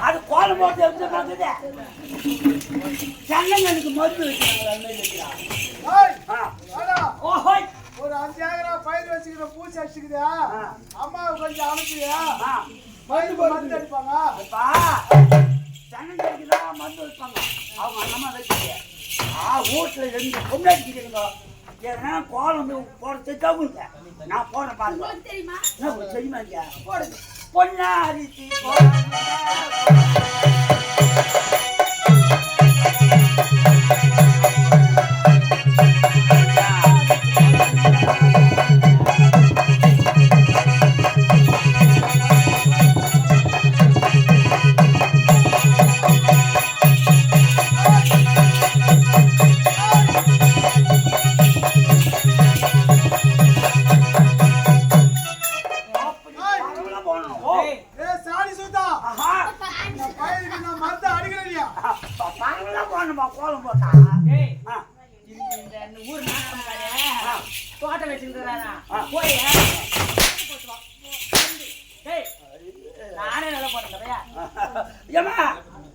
அது கோலம் போட்டு எப்படி பார்க்குது சென்னங்களுக்கு மருந்து வைக்கிறான். ஒரு 5 ஏக்கரா பயிர் வச்சுக்கிற பூச்சி அடிச்சுக்குதா அம்மாவை கொஞ்சம் அனுப்பியா பயிர் மருந்து அடிப்பாங்க. சென்னங்களுக்கு தான் மருந்து வைப்பாங்க. அவங்க அம்மா வைக்கிறீங்க வீட்டுல 2 பொண்ணு அடிக்கிறீங்க. ஏன்னா கோலம் போட தெரிஞ்சவங்க நான் போன பாருங்க தெரியுமா இல்லையா போடுங்க பொண்ணா அரிசி கோலம் போட்டா ஊர் தோட்டம் வச்சுருக்கிறாரா போய் நானே நல்லா போட்டேன். ஏமா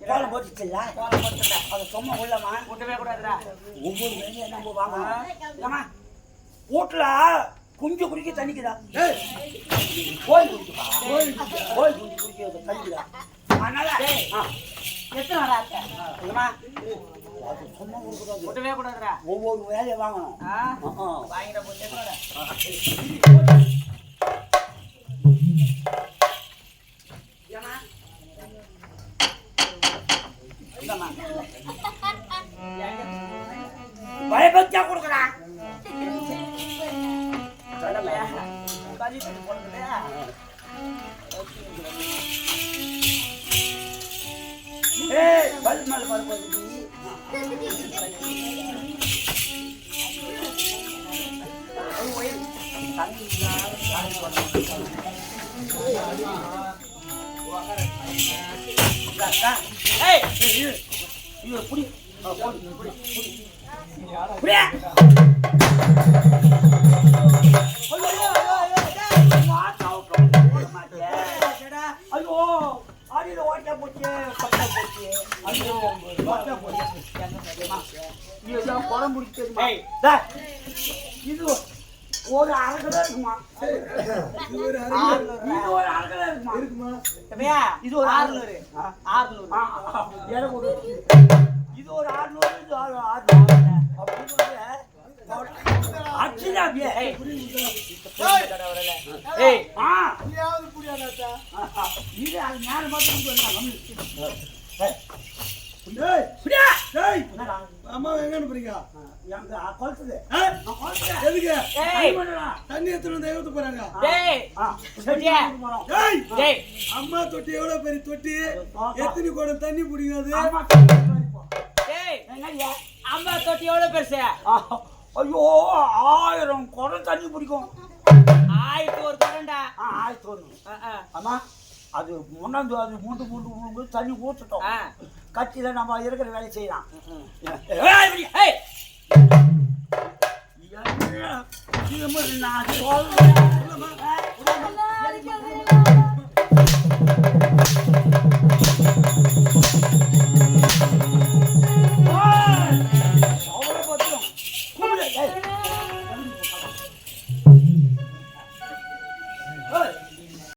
கோலம் போட்டுச்சுல்ல கோலம் போட்டுட்டேன். அதை சும்மா உள்ளமா விட்டவே கூடாதுடா. ஒவ்வொரு வேலையை நம்ம வாங்க ஏமா வீட்டுல குஞ்சு குடிக்க தண்ணிக்குதா கோயில் குடிக்குதா கோயில் குஞ்சு குடிக்க தண்ணிக்குதா அதனால எத்தனை வரா ஏமா சும்மா கொடுக்குறது விட்டவே கூடாதுடா. ஒவ்வொரு வேலையை வாங்கணும் வாங்கிட போட்டு பயபக்தியா கொடுக்குறான். ஐயோ அடியில ஓட்ட போச்சு பட்டா போச்சு ஐயோ ஓட்ட போச்சு குடம் முடிச்சு இது ஒரு அரைக்கடை இருக்குமா இது ஒரு அரைக்கடை இருக்குமா இது ஒரு 600 இது ஒரு 600 இது 600 அடிச்சுடாபியே இது அது மேல மட்டும் அம்மா எங்க அனுப்புறீங்க தண்ணி எத்தனை தெய்வத்து போறாங்க. அம்மா தொட்டி எவ்வளவு பெரிய தொட்டி எத்தனை கூட தண்ணி பிடிக்காது. அம்மா தொட்டி எவ்வளவு பெருசு. ஐயோ 1000 குடம் தண்ணி பிடிக்கும். 1000 ஒரு குடம்டா. 1001 அம்மா அது முன்னாடி அது மூண்டு தண்ணி ஊற்றுட்டோம். கட்டில நம்ம இருக்கிற வேலை செய்யலாம். நான் சொல்றேன்